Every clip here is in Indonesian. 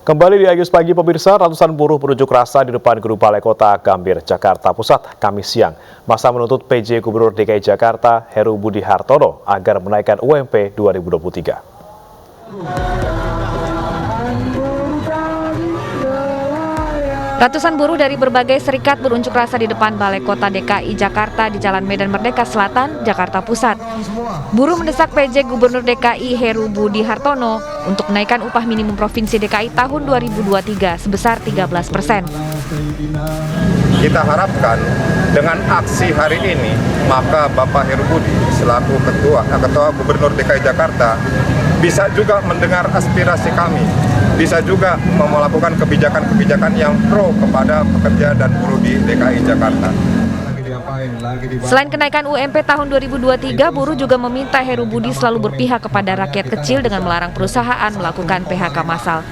Kembali di Ayus Pagi pemirsa, ratusan buruh berunjuk rasa di depan Gedung Balai Kota Gambir, Jakarta Pusat, Kamis siang. Masa menuntut PJ Gubernur DKI Jakarta, Heru Budi Hartono, agar menaikkan UMP 2023. Ratusan buruh dari berbagai serikat berunjuk rasa di depan Balai Kota DKI Jakarta di Jalan Medan Merdeka Selatan, Jakarta Pusat. Buruh mendesak PJ Gubernur DKI Heru Budi Hartono untuk menaikkan upah minimum Provinsi DKI tahun 2023 sebesar 13%. Kita harapkan dengan aksi hari ini, maka Bapak Heru Budi selaku Ketua Gubernur DKI Jakarta bisa juga mendengar aspirasi kami, bisa juga melakukan kebijakan-kebijakan yang pro kepada pekerja dan buruh di DKI Jakarta. Selain kenaikan UMP tahun 2023, buruh juga meminta Heru Budi selalu berpihak kepada rakyat kecil dengan melarang perusahaan melakukan PHK massal.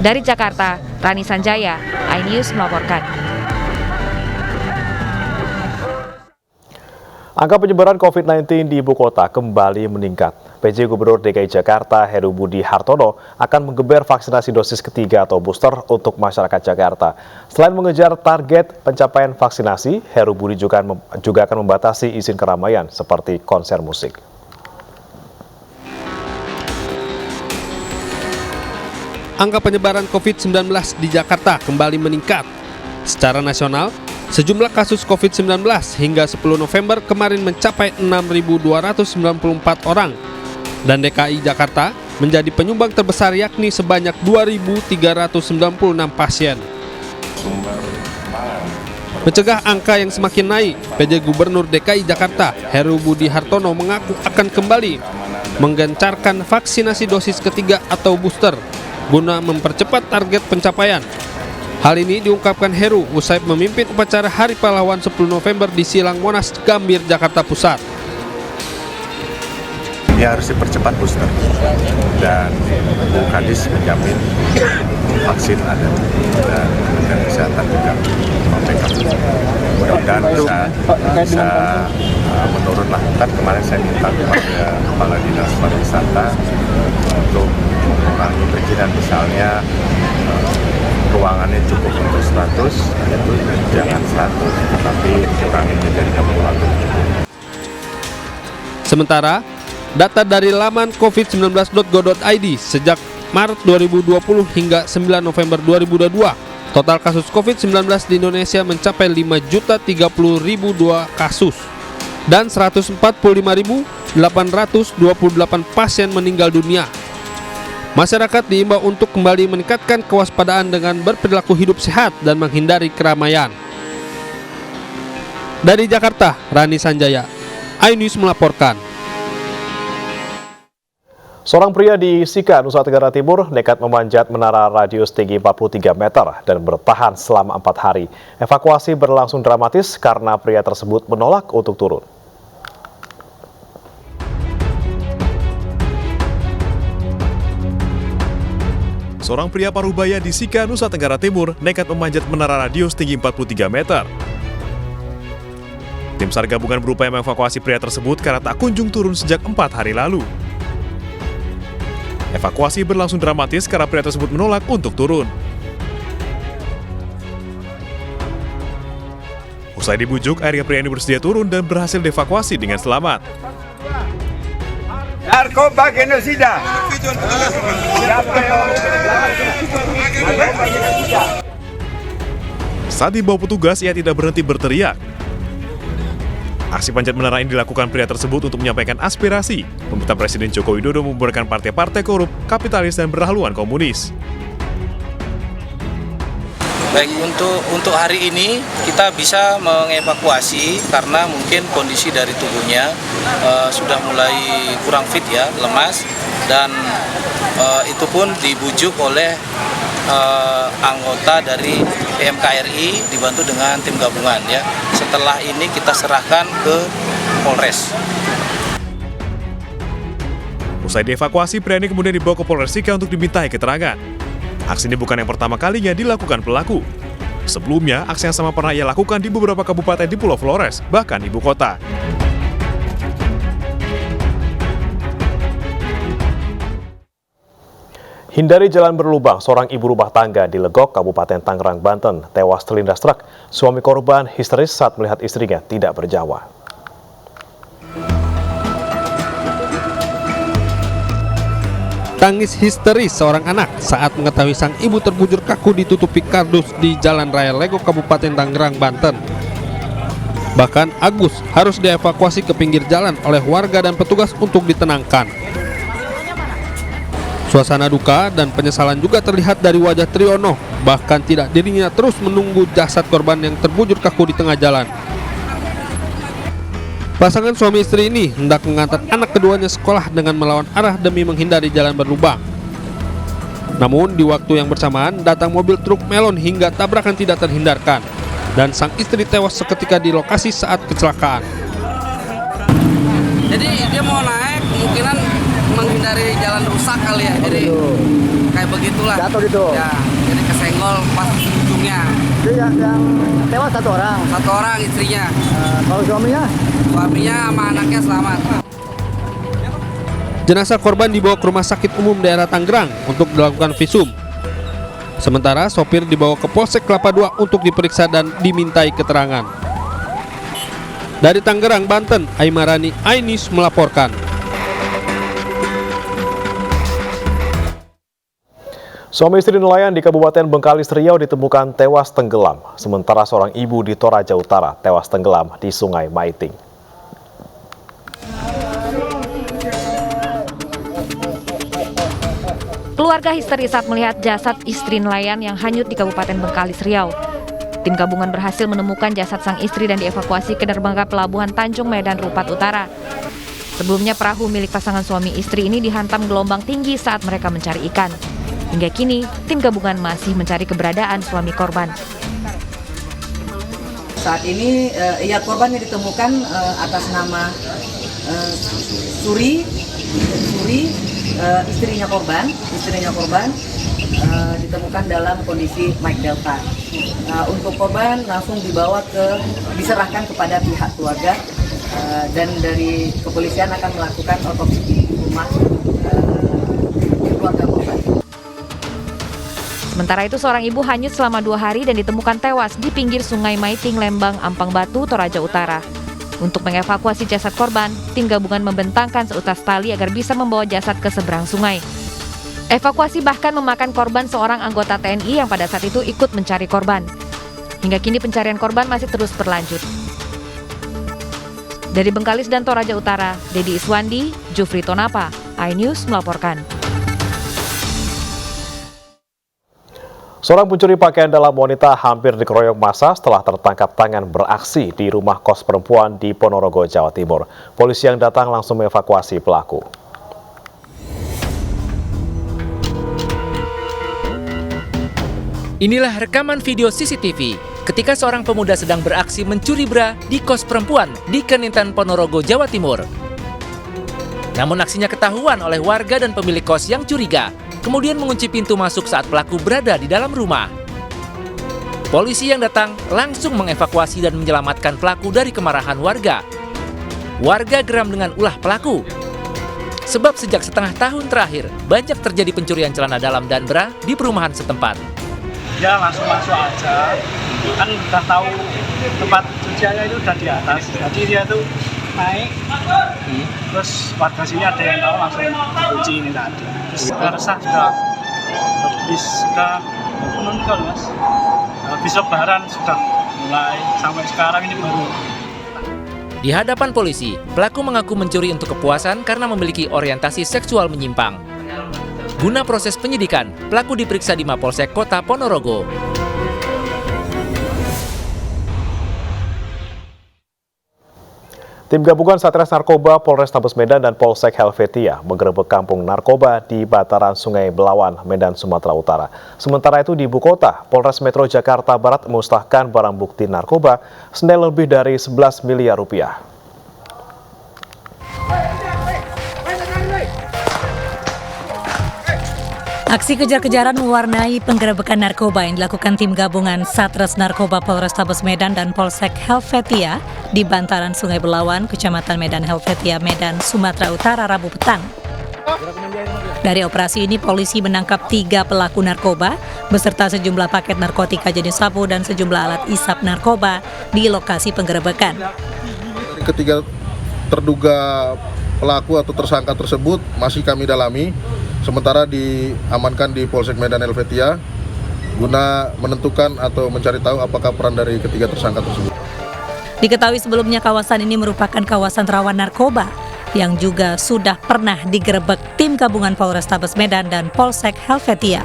Dari Jakarta, Rani Sanjaya, iNews melaporkan. Angka penyebaran COVID-19 di ibu kota kembali meningkat. PJ Gubernur DKI Jakarta Heru Budi Hartono akan menggeber vaksinasi dosis ketiga atau booster untuk masyarakat Jakarta. Selain mengejar target pencapaian vaksinasi, Heru Budi juga akan membatasi izin keramaian seperti konser musik. Angka penyebaran COVID-19 di Jakarta kembali meningkat. Secara nasional, sejumlah kasus COVID-19 hingga 10 November kemarin mencapai 6.294 orang. Dan DKI Jakarta menjadi penyumbang terbesar yakni sebanyak 2.396 pasien. Mencegah angka yang semakin naik, PJ Gubernur DKI Jakarta Heru Budi Hartono mengaku akan kembali menggencarkan vaksinasi dosis ketiga atau booster guna mempercepat target pencapaian. Hal ini diungkapkan Heru usai memimpin upacara Hari Pahlawan 10 November di Silang Monas, Gambir, Jakarta Pusat. Ya harus dipercepat booster dan Bu Kadis menjamin vaksin ada dan Kementerian Kesehatan juga membackup. Mudah-mudahan bisa menurun lah. Kan kemarin saya minta kepada Kepala Dinas Pariwisata untuk mengurangi perizinan, misalnya ruangannya cukup untuk 100, itu jangan 100, tapi kurangi menjadi 60. Sementara data dari laman covid19.go.id sejak Maret 2020 hingga 9 November 2022, total kasus COVID-19 di Indonesia mencapai 5.030.002 kasus dan 145.828 pasien meninggal dunia. Masyarakat diimbau untuk kembali meningkatkan kewaspadaan dengan berperilaku hidup sehat dan menghindari keramaian. Dari Jakarta, Rani Sanjaya, iNews melaporkan. Seorang pria di Sika, Nusa Tenggara Timur nekat memanjat menara radius tinggi 43 meter dan bertahan selama 4 hari. Evakuasi berlangsung dramatis karena pria tersebut menolak untuk turun. Seorang pria Parubaya di Sika, Nusa Tenggara Timur nekat memanjat menara radius tinggi 43 meter. Tim SAR gabungan berupaya mengevakuasi pria tersebut karena tak kunjung turun sejak 4 hari lalu. Evakuasi berlangsung dramatis karena pria tersebut menolak untuk turun. Usai dibujuk, akhirnya pria ini bersedia turun dan berhasil dievakuasi dengan selamat. Narkoba genosida. Saat dibawa petugas, ia tidak berhenti berteriak. Aksi panjat menara ini dilakukan pria tersebut untuk menyampaikan aspirasi meminta Presiden Joko Widodo membubarkan partai-partai korup, kapitalis, dan berhaluan komunis. Baik, untuk hari ini kita bisa mengevakuasi karena mungkin kondisi dari tubuhnya sudah mulai kurang fit ya, lemas, dan itu pun dibujuk oleh anggota dari PMKRI dibantu dengan tim gabungan ya. Setelah ini kita serahkan ke Polres. Usai dievakuasi, pria ini kemudian dibawa ke Polres Sika untuk dimintai keterangan. Aksi ini bukan yang pertama kalinya dilakukan pelaku. Sebelumnya, aksi yang sama pernah ia lakukan di beberapa kabupaten di Pulau Flores, bahkan ibu kota. Hindari jalan berlubang, seorang ibu rumah tangga di Legok, Kabupaten Tangerang, Banten, tewas terlindas truk. Suami korban histeris saat melihat istrinya tidak berjawa. Tangis histeris seorang anak saat mengetahui sang ibu terbujur kaku ditutupi kardus di Jalan Raya Legok, Kabupaten Tangerang, Banten. Bahkan Agus harus dievakuasi ke pinggir jalan oleh warga dan petugas untuk ditenangkan. Suasana duka dan penyesalan juga terlihat dari wajah Triyono, bahkan tidak dirinya terus menunggu jasad korban yang terbujur kaku di tengah jalan. Pasangan suami istri ini hendak mengantar anak keduanya sekolah dengan melawan arah demi menghindari jalan berlubang. Namun di waktu yang bersamaan datang mobil truk melon hingga tabrakan tidak terhindarkan, dan sang istri tewas seketika di lokasi saat kecelakaan. Jadi dia mau naik, kemungkinan menghindari jalan rusak kali ya, jadi kayak begitulah. Jatuh gitu. Ya, jadi kesenggol pas ujungnya. Jadi yang tewas satu orang. Satu orang istrinya. Kalau suaminya? Suaminya sama anaknya selamat. Jenazah korban dibawa ke Rumah Sakit Umum Daerah Tangerang untuk dilakukan visum. Sementara sopir dibawa ke Polsek Kelapa II untuk diperiksa dan dimintai keterangan. Dari Tangerang, Banten, Aimarani Ainis melaporkan. Suami istri nelayan di Kabupaten Bengkalis Riau ditemukan tewas tenggelam, sementara seorang ibu di Toraja Utara tewas tenggelam di Sungai Maiting. Keluarga histeris saat melihat jasad istri nelayan yang hanyut di Kabupaten Bengkalis Riau. Tim gabungan berhasil menemukan jasad sang istri dan dievakuasi ke dermaga pelabuhan Tanjung Medan Rupat Utara. Sebelumnya perahu milik pasangan suami istri ini dihantam gelombang tinggi saat mereka mencari ikan. Hingga kini, tim gabungan masih mencari keberadaan suami korban. Saat ini, korban yang ditemukan atas nama Suri, istrinya korban ditemukan dalam kondisi Mike Delta. Untuk korban langsung diserahkan kepada pihak keluarga dan dari kepolisian akan melakukan otopsi di rumah keluarga korban. Sementara itu seorang ibu hanyut selama 2 hari dan ditemukan tewas di pinggir Sungai Maiting, Lembang, Ampang Batu, Toraja Utara. Untuk mengevakuasi jasad korban, tim gabungan membentangkan seutas tali agar bisa membawa jasad ke seberang sungai. Evakuasi bahkan memakan korban seorang anggota TNI yang pada saat itu ikut mencari korban. Hingga kini pencarian korban masih terus berlanjut. Dari Bengkalis dan Toraja Utara, Dedi Iswandi, Jufri Tonapa, iNews melaporkan. Seorang pencuri pakaian dalam wanita hampir dikeroyok massa setelah tertangkap tangan beraksi di rumah kos perempuan di Ponorogo, Jawa Timur. Polisi yang datang langsung mengevakuasi pelaku. Inilah rekaman video CCTV ketika seorang pemuda sedang beraksi mencuri bra di kos perempuan di Kenintan, Ponorogo, Jawa Timur. Namun aksinya ketahuan oleh warga dan pemilik kos yang curiga, kemudian mengunci pintu masuk saat pelaku berada di dalam rumah. Polisi yang datang langsung mengevakuasi dan menyelamatkan pelaku dari kemarahan warga. Warga geram dengan ulah pelaku. Sebab sejak setengah tahun terakhir, banyak terjadi pencurian celana dalam dan bra di perumahan setempat. Dia langsung masuk aja, kan udah tahu tempat cuciannya itu udah di atas, jadi dia tuh naik, terus warga sini ada yang tahu langsung dikunci ini tadi. Terus sudah resah, sudah menunjukkan mas, habis lebaran sudah mulai sampai sekarang ini baru. Di hadapan polisi, pelaku mengaku mencuri untuk kepuasan karena memiliki orientasi seksual menyimpang. Guna proses penyidikan, pelaku diperiksa di Mapolsek Kota Ponorogo. Tim gabungan Satres Narkoba Polrestabes Medan dan Polsek Helvetia menggerebek kampung narkoba di Bataran Sungai Belawan, Medan, Sumatera Utara. Sementara itu di ibu kota, Polres Metro Jakarta Barat memusnahkan barang bukti narkoba senilai lebih dari 11 miliar rupiah. Aksi kejar-kejaran mewarnai penggerebekan narkoba yang dilakukan tim gabungan Satres Narkoba Polrestabes Medan dan Polsek Helvetia di bantaran Sungai Belawan, Kecamatan Medan Helvetia, Medan, Sumatera Utara, Rabu petang. Dari operasi ini, polisi menangkap 3 pelaku narkoba beserta sejumlah paket narkotika jenis sabu dan sejumlah alat isap narkoba di lokasi penggerebekan. Dari ketiga terduga pelaku atau tersangka tersebut masih kami dalami, sementara diamankan di Polsek Medan Helvetia guna menentukan atau mencari tahu apakah peran dari ketiga tersangka tersebut. Diketahui sebelumnya kawasan ini merupakan kawasan rawan narkoba yang juga sudah pernah digerebek tim gabungan Polrestabes Medan dan Polsek Helvetia.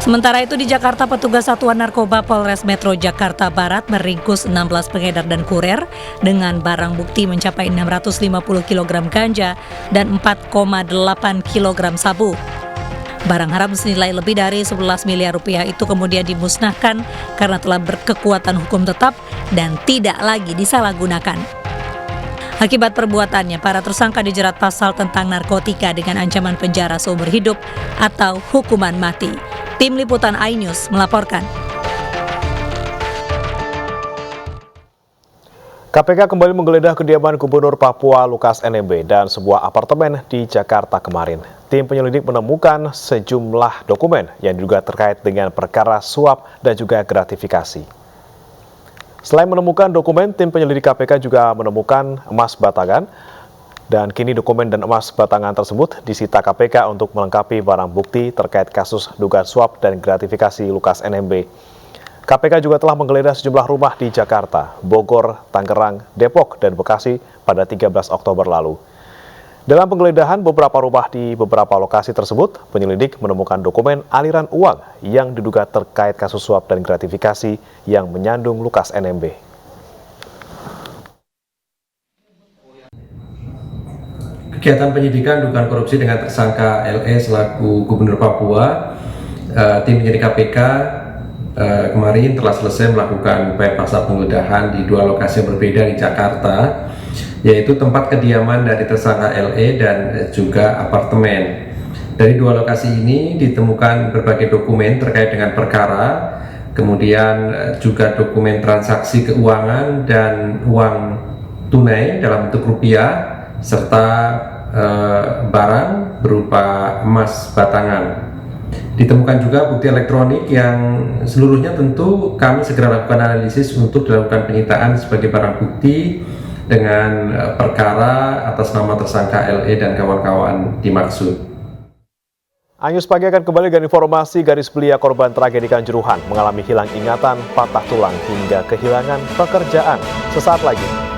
Sementara itu di Jakarta, petugas Satuan Narkoba Polres Metro Jakarta Barat meringkus 16 pengedar dan kurir dengan barang bukti mencapai 650 kg ganja dan 4,8 kg sabu. Barang haram senilai lebih dari 11 miliar rupiah itu kemudian dimusnahkan karena telah berkekuatan hukum tetap dan tidak lagi disalahgunakan. Akibat perbuatannya, para tersangka dijerat pasal tentang narkotika dengan ancaman penjara seumur hidup atau hukuman mati. Tim Liputan iNews melaporkan. KPK kembali menggeledah kediaman Gubernur Papua Lukas NMB dan sebuah apartemen di Jakarta kemarin. Tim penyelidik menemukan sejumlah dokumen yang diduga terkait dengan perkara suap dan juga gratifikasi. Selain menemukan dokumen, tim penyelidik KPK juga menemukan emas batangan, dan kini dokumen dan emas batangan tersebut disita KPK untuk melengkapi barang bukti terkait kasus dugaan suap dan gratifikasi Lukas NMB. KPK juga telah menggeledah sejumlah rumah di Jakarta, Bogor, Tangerang, Depok, dan Bekasi pada 13 Oktober lalu. Dalam penggeledahan beberapa rumah di beberapa lokasi tersebut, penyelidik menemukan dokumen aliran uang yang diduga terkait kasus suap dan gratifikasi yang menyandung Lukas NMB. Kegiatan penyidikan dugaan korupsi dengan tersangka LE selaku Gubernur Papua, tim penyidik KPK kemarin telah selesai melakukan upaya paksa penggeledahan di 2 lokasi yang berbeda di Jakarta, yaitu tempat kediaman dari tersangka LE dan juga apartemen. Dari 2 lokasi ini ditemukan berbagai dokumen terkait dengan perkara, kemudian juga dokumen transaksi keuangan dan uang tunai dalam bentuk rupiah, serta barang berupa emas batangan. Ditemukan juga bukti elektronik yang seluruhnya tentu kami segera lakukan analisis untuk dilakukan penyitaan sebagai barang bukti dengan perkara atas nama tersangka LE dan kawan-kawan dimaksud. iNews Pagi akan kembali dengan informasi garis belia korban tragedi Kanjuruhan mengalami hilang ingatan, patah tulang hingga kehilangan pekerjaan. Sesaat lagi.